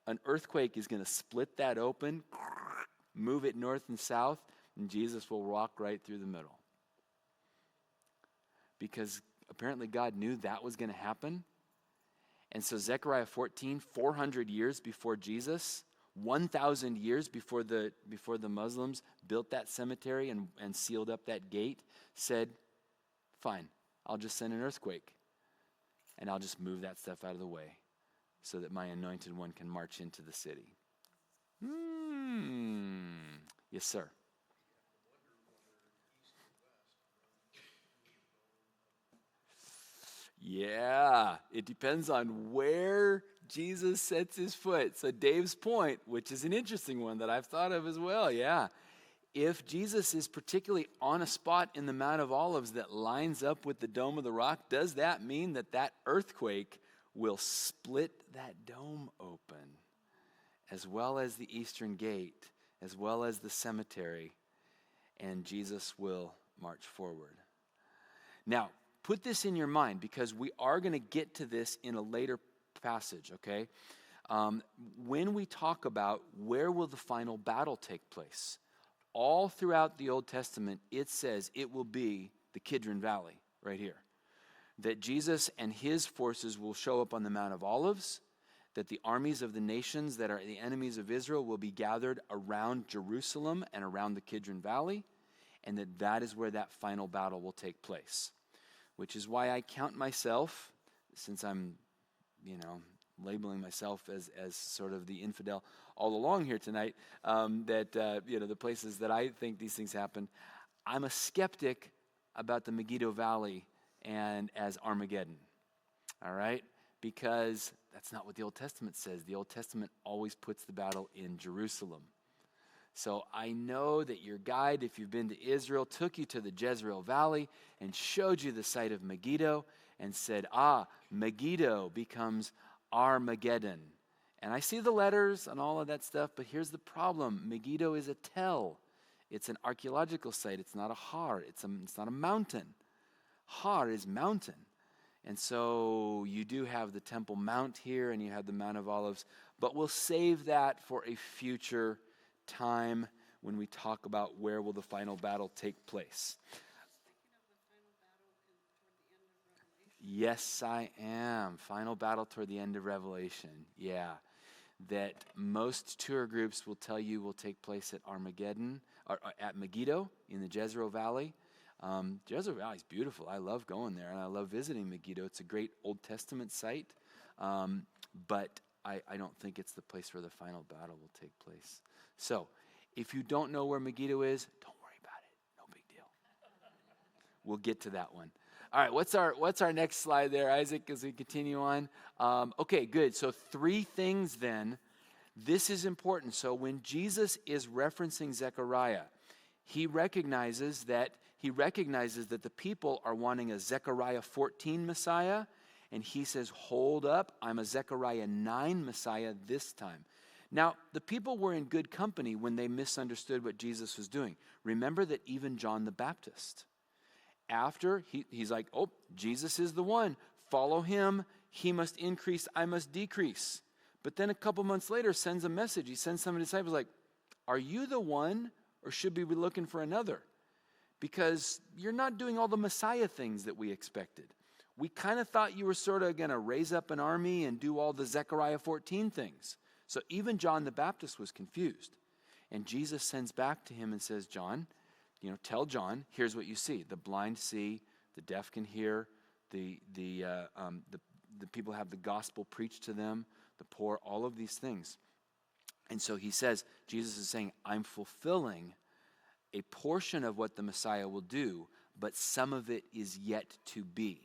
A: an earthquake is going to split that open, move it north and south, and Jesus will walk right through the middle. Because apparently God knew that was going to happen. And so Zechariah 14, 400 years before Jesus, 1,000 years before the Muslims built that cemetery and sealed up that gate, said, fine, I'll just send an earthquake. And I'll just move that stuff out of the way so that my anointed one can march into the city. Yes, sir. Yeah, it depends on where Jesus sets his foot. So Dave's point, which is an interesting one that I've thought of as well, yeah. If Jesus is particularly on a spot in the Mount of Olives that lines up with the Dome of the Rock, does that mean that that earthquake will split that dome open, as well as the Eastern Gate, as well as the cemetery, and Jesus will march forward? Now, put this in your mind, because we are going to get to this in a later passage, okay? When we talk about where will the final battle take place, all throughout the Old Testament, it says it will be the Kidron Valley, right here. That Jesus and his forces will show up on the Mount of Olives, that the armies of the nations that are the enemies of Israel will be gathered around Jerusalem and around the Kidron Valley, and that is where that final battle will take place. Which is why I count myself, since I'm, labeling myself as sort of the infidel all along here tonight, the places that I think these things happen, I'm a skeptic about the Megiddo Valley and as Armageddon, all right? Because that's not what the Old Testament says. The Old Testament always puts the battle in Jerusalem. So I know that your guide, if you've been to Israel, took you to the Jezreel Valley and showed you the site of Megiddo and said, Megiddo becomes Armageddon. And I see the letters and all of that stuff, but here's the problem. Megiddo is a tell. It's an archaeological site. It's not a har. It's not a mountain. Har is mountain. And so you do have the Temple Mount here, and you have the Mount of Olives, but we'll save that for a future time when we talk about where will the final battle take place. Yes, I am. Final battle toward the end of Revelation. Yeah. That most tour groups will tell you will take place at Armageddon, or at Megiddo in the Jezreel Valley. Jezreel Valley is beautiful. I love going there, and I love visiting Megiddo. It's a great Old Testament site, but I don't think it's the place where the final battle will take place. So, if you don't know where Megiddo is, don't worry about it. No big deal. We'll get to that one. All right, what's our next slide there, Isaac, as we continue on? Okay, good. So 3 things then. This is important. So when Jesus is referencing Zechariah, he recognizes that the people are wanting a Zechariah 14 Messiah, and he says, hold up, I'm a Zechariah 9 Messiah this time. Now, the people were in good company when they misunderstood what Jesus was doing. Remember that even John the Baptist, after he's like, Jesus is the one, follow him, he must increase, I must decrease. But then a couple months later sends a message. He sends some of his disciples like, are you the one, or should we be looking for another? Because you're not doing all the Messiah things that we expected. We kind of thought you were sort of going to raise up an army and do all the Zechariah 14 things. So even John the Baptist was confused. And Jesus sends back to him and says, John, tell John, here's what you see. The blind see, the deaf can hear, the people have the gospel preached to them, the poor, all of these things. And so he says, Jesus is saying, I'm fulfilling a portion of what the Messiah will do, but some of it is yet to be.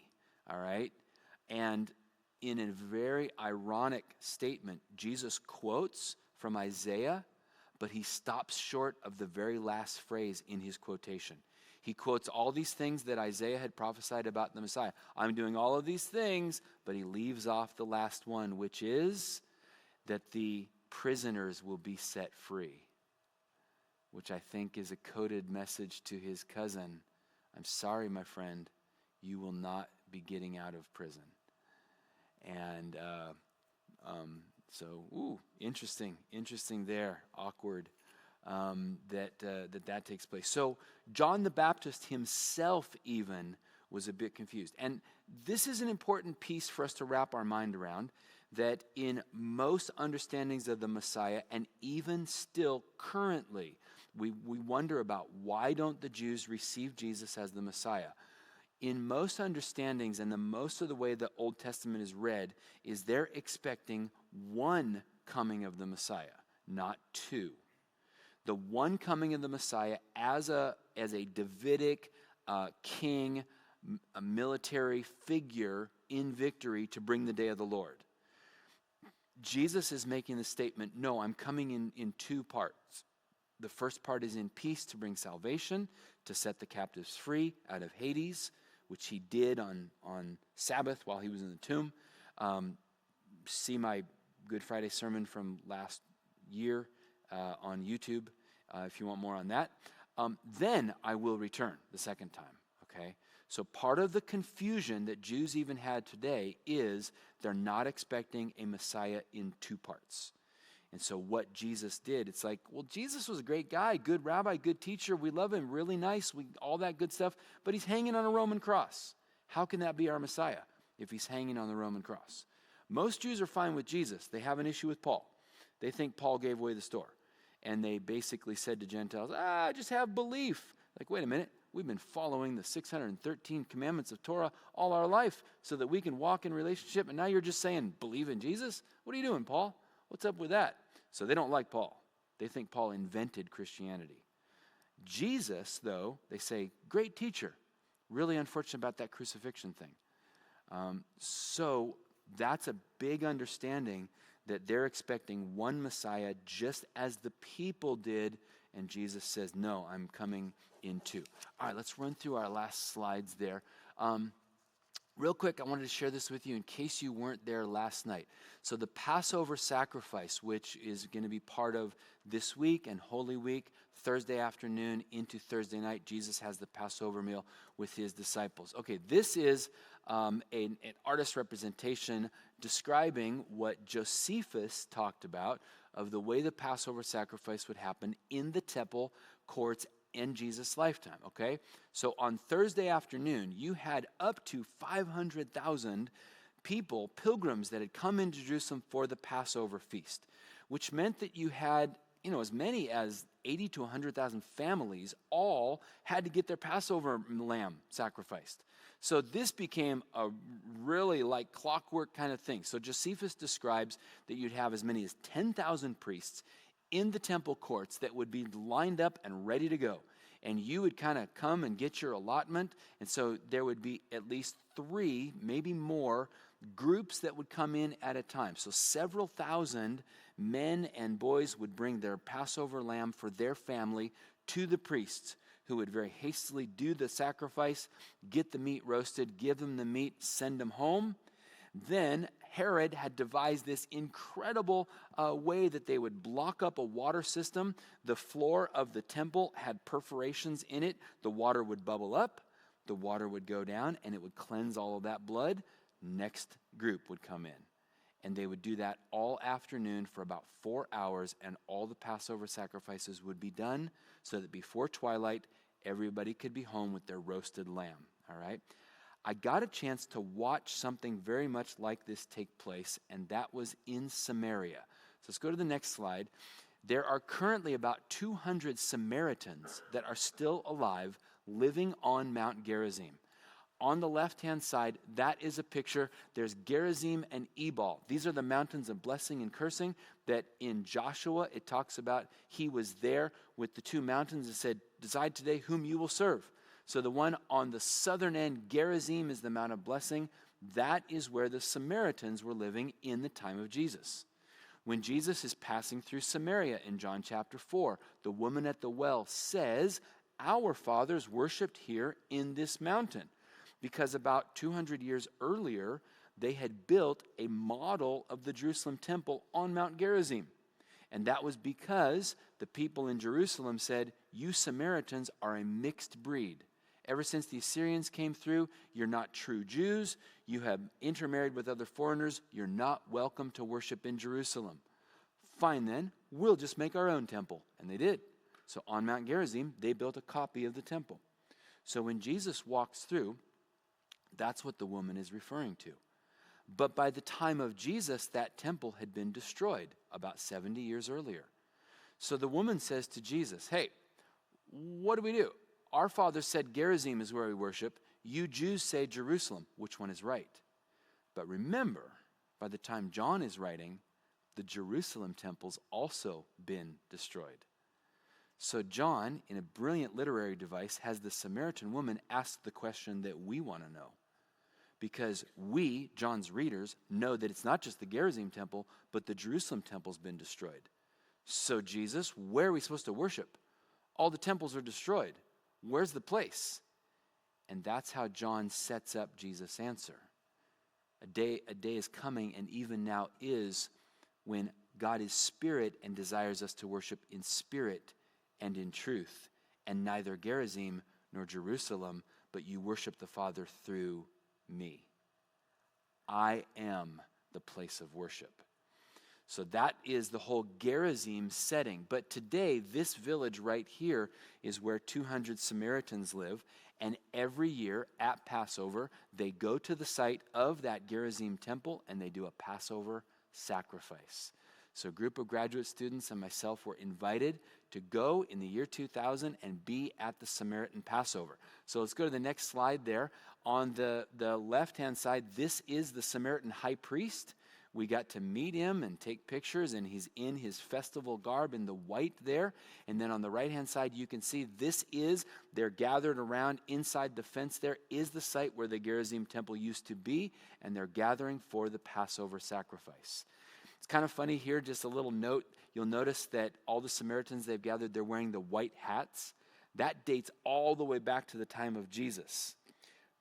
A: All right? And in a very ironic statement, Jesus quotes from Isaiah, but he stops short of the very last phrase in his quotation. He quotes all these things that Isaiah had prophesied about the Messiah. I'm doing all of these things, but he leaves off the last one, which is that the prisoners will be set free, which I think is a coded message to his cousin. I'm sorry, my friend, you will not be getting out of prison. And interesting there, awkward that takes place. So John the Baptist himself even was a bit confused. And this is an important piece for us to wrap our mind around, that in most understandings of the Messiah, and even still currently, we wonder about why don't the Jews receive Jesus as the Messiah. In most understandings, and the most of the way the Old Testament is read, is they're expecting one coming of the Messiah, not 2. The one coming of the Messiah as a Davidic king, a military figure in victory to bring the day of the Lord. Jesus is making the statement, no, I'm coming in two parts. The first part is in peace to bring salvation, to set the captives free out of Hades, which he did on Sabbath while he was in the tomb. See my Good Friday sermon from last year on YouTube if you want more on that. Then I will return the second time, okay? So part of the confusion that Jews even had today is they're not expecting a Messiah in two parts. And so what Jesus did, it's like, well, Jesus was a great guy, good rabbi, good teacher. We love him, really nice, all that good stuff. But he's hanging on a Roman cross. How can that be our Messiah if he's hanging on the Roman cross? Most Jews are fine with Jesus. They have an issue with Paul. They think Paul gave away the store. And they basically said to Gentiles, just have belief. Like, wait a minute. We've been following the 613 commandments of Torah all our life so that we can walk in relationship. And now you're just saying, believe in Jesus? What are you doing, Paul? What's up with that? So they don't like Paul. They think Paul invented Christianity. Jesus, though, they say, great teacher. Really unfortunate about that crucifixion thing. So that's a big understanding that they're expecting one Messiah just as the people did. And Jesus says, no, I'm coming in two. All right, let's run through our last slides there. Real quick, I wanted to share this with you in case you weren't there last night. So the Passover sacrifice, which is going to be part of this week and Holy Week, Thursday afternoon into Thursday night, Jesus has the Passover meal with his disciples. Okay, this is an artist representation describing what Josephus talked about of the way the Passover sacrifice would happen in the temple courts in Jesus' lifetime, okay? So on Thursday afternoon, you had up to 500,000 people, pilgrims that had come into Jerusalem for the Passover feast, which meant that you had, as many as 80 to 100,000 families all had to get their Passover lamb sacrificed. So this became a really like clockwork kind of thing. So Josephus describes that you'd have as many as 10,000 priests in the temple courts that would be lined up and ready to go. And you would kind of come and get your allotment. And so there would be at least 3, maybe more, groups that would come in at a time. So several thousand men and boys would bring their Passover lamb for their family to the priests, who would very hastily do the sacrifice, get the meat roasted, give them the meat, send them home. Then Herod had devised this incredible way that they would block up a water system. The floor of the temple had perforations in it. The water would bubble up, the water would go down, and it would cleanse all of that blood. Next group would come in. And they would do that all afternoon for about 4 hours, and all the Passover sacrifices would be done so that before twilight, everybody could be home with their roasted lamb, all right? I got a chance to watch something very much like this take place, and that was in Samaria. So let's go to the next slide. There are currently about 200 Samaritans that are still alive living on Mount Gerizim. On the left-hand side, that is a picture. There's Gerizim and Ebal. These are the mountains of blessing and cursing that in Joshua it talks about. He was there with the two mountains and said, decide today whom you will serve. So the one on the southern end, Gerizim, is the Mount of Blessing. That is where the Samaritans were living in the time of Jesus. When Jesus is passing through Samaria in John chapter 4, the woman at the well says, our fathers worshipped here in this mountain. Because about 200 years earlier, they had built a model of the Jerusalem temple on Mount Gerizim. And that was because the people in Jerusalem said, you Samaritans are a mixed breed. Ever since the Assyrians came through, you're not true Jews. You have intermarried with other foreigners. You're not welcome to worship in Jerusalem. Fine then, we'll just make our own temple. And they did. So on Mount Gerizim, they built a copy of the temple. So when Jesus walks through, that's what the woman is referring to. But by the time of Jesus, that temple had been destroyed about 70 years earlier. So the woman says to Jesus, hey, what do we do? Our father said Gerizim is where we worship. You Jews say Jerusalem. Which one is right? But remember, by the time John is writing, the Jerusalem temple's also been destroyed. So John, in a brilliant literary device, has the Samaritan woman ask the question that we want to know. because we, John's readers, know that it's not just the Gerizim temple, but the Jerusalem temple's been destroyed. So Jesus, where are we supposed to worship? All the temples are destroyed. Where's the place? And that's how John sets up Jesus' answer. A day is coming, and even now is, when God is spirit and desires us to worship in spirit and in truth, and neither Gerizim nor Jerusalem, but you worship the Father through me. I am the place of worship. So that is the whole Gerizim setting. But today, this village right here is where 200 Samaritans live. And every year at Passover, they go to the site of that Gerizim temple and they do a Passover sacrifice. So a group of graduate students and myself were invited to go in the year 2000 and be at the Samaritan Passover. So let's go to the next slide there. On the left-hand side, this is the Samaritan high priest. We got to meet him and take pictures, and he's in his festival garb in the white there. And then on the right-hand side, you can see they're gathered around inside the fence there is the site where the Gerizim temple used to be, and they're gathering for the Passover sacrifice. It's kind of funny here, just a little note. You'll notice that all the Samaritans they've gathered, they're wearing the white hats. That dates all the way back to the time of Jesus.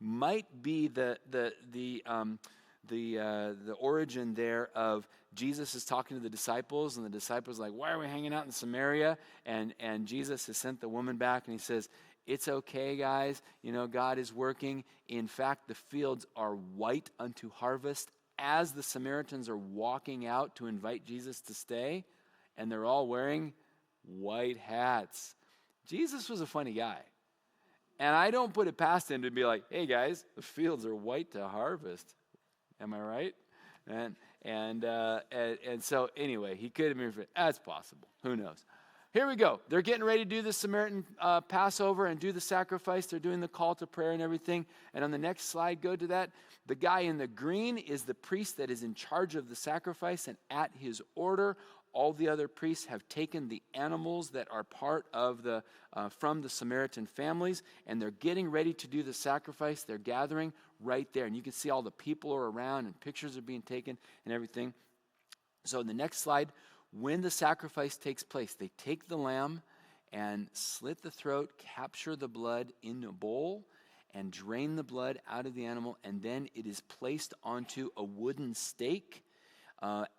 A: Might be the origin there of Jesus is talking to the disciples, and the disciples are like, why are we hanging out in Samaria? And Jesus has sent the woman back, and he says, it's okay, guys. God is working. In fact, the fields are white unto harvest. As the Samaritans are walking out to invite Jesus to stay, and they're all wearing white hats. Jesus was a funny guy. And I don't put it past him to be like, hey guys, the fields are white to harvest. Am I right? And so anyway, he could have been, that's possible. Who knows? Here we go. They're getting ready to do the Samaritan Passover and do the sacrifice. They're doing the call to prayer and everything. And on the next slide, go to that. The guy in the green is the priest that is in charge of the sacrifice. And at his order, all the other priests have taken the animals that are part of from the Samaritan families. And they're getting ready to do the sacrifice. They're gathering right there. And you can see all the people are around and pictures are being taken and everything. So in the next slide, when the sacrifice takes place, they take the lamb and slit the throat, capture the blood in a bowl, and drain the blood out of the animal, and then it is placed onto a wooden stake,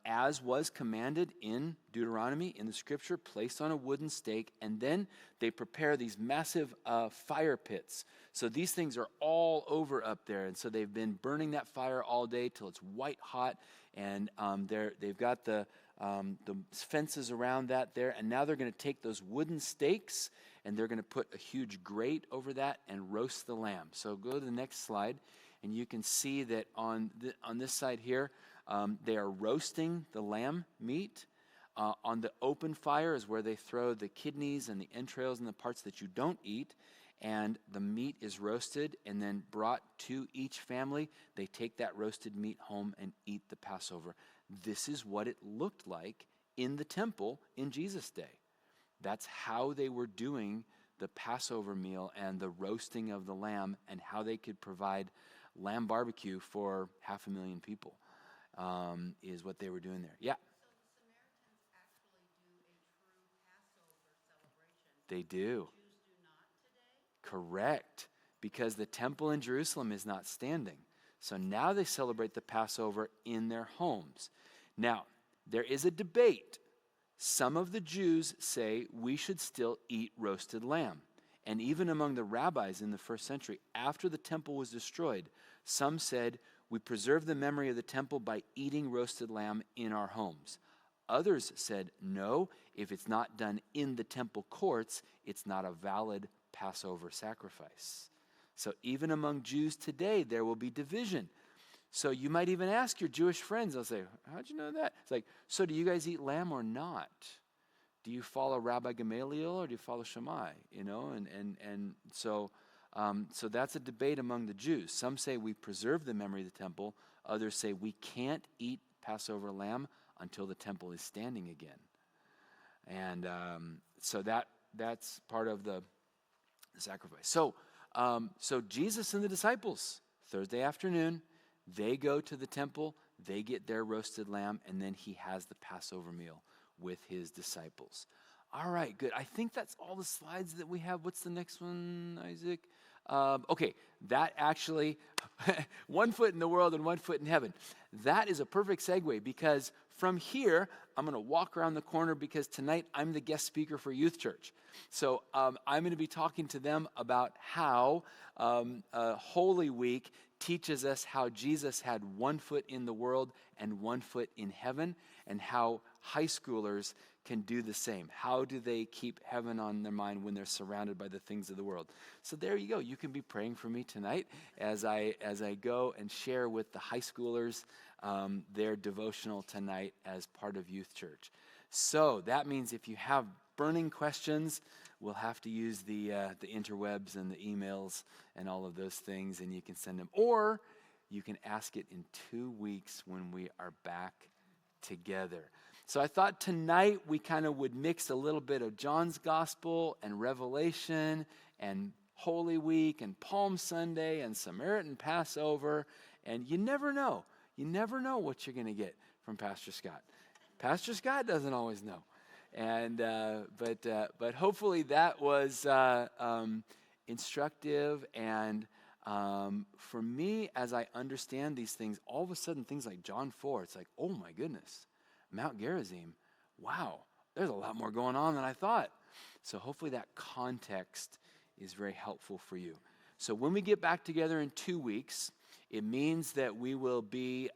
A: as was commanded in Deuteronomy, in the scripture, placed on a wooden stake, and then they prepare these massive fire pits. So these things are all over up there, and so they've been burning that fire all day till it's white hot, and they've got the fences around that there, and now they're going to take those wooden stakes and they're going to put a huge grate over that and roast the lamb. So go to the next slide, and you can see that on this side here, they are roasting the lamb meat. On the open fire is where they throw the kidneys and the entrails and the parts that you don't eat, and the meat is roasted and then brought to each family. They take that roasted meat home and eat the Passover. This is what it looked like in the temple in Jesus' day. That's how they were doing the Passover meal and the roasting of the lamb, and how they could provide lamb barbecue for 500,000 people, is what they were doing there. Yeah.
B: So the Samaritans actually do a true Passover celebration.
A: They do.
B: Jews do not today?
A: Correct. Because the temple in Jerusalem is not standing. So now they celebrate the Passover in their homes. Now, there is a debate. Some of the Jews say we should still eat roasted lamb. And even among the rabbis in the first century, after the temple was destroyed, some said we preserve the memory of the temple by eating roasted lamb in our homes. Others said, no, if it's not done in the temple courts, it's not a valid Passover sacrifice. So even among Jews today, there will be division. So you might even ask your Jewish friends, they'll say, how'd you know that? It's like, so do you guys eat lamb or not? Do you follow Rabbi Gamaliel or do you follow Shammai? And so that's a debate among the Jews. Some say we preserve the memory of the temple. Others say we can't eat Passover lamb until the temple is standing again. And so that's part of the sacrifice. So Jesus and the disciples, Thursday afternoon, They go to the temple, they get their roasted lamb, and then he has the Passover meal with his disciples. All right, good. I think that's all the slides that we have. What's the next one, Isaac? Okay, that actually, one foot in the world and one foot in heaven. That is a perfect segue because from here, I'm going to walk around the corner because tonight I'm the guest speaker for Youth Church. So I'm going to be talking to them about how Holy Week teaches us how Jesus had one foot in the world and one foot in heaven, and how high schoolers can do the same. How do they keep heaven on their mind when they're surrounded by the things of the world? So there you go. You can be praying for me tonight as I go and share with the high schoolers their devotional tonight as part of Youth Church. So that means if you have burning questions, we'll have to use the interwebs and the emails and all of those things, and you can send them. Or you can ask it in 2 weeks when we are back together. So I thought tonight we kind of would mix a little bit of John's Gospel and Revelation and Holy Week and Palm Sunday and Samaritan Passover. And you never know. You never know what you're going to get from Pastor Scott. Pastor Scott doesn't always know. And but hopefully that was instructive. And for me, as I understand these things, all of a sudden things like John 4, it's like, oh my goodness, Mount Gerizim, wow, there's a lot more going on than I thought. So hopefully that context is very helpful for you. So when we get back together in 2 weeks, it means that we will be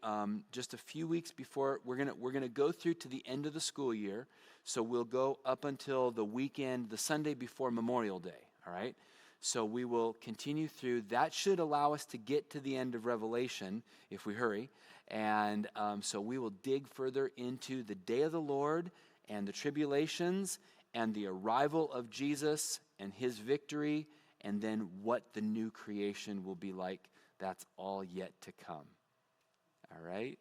A: just a few weeks before we're gonna go through to the end of the school year. So we'll go up until the weekend, the Sunday before Memorial Day. All right. So we will continue through. That should allow us to get to the end of Revelation if we hurry. And so we will dig further into the day of the Lord and the tribulations and the arrival of Jesus and his victory, and then what the new creation will be like. That's all yet to come. All right?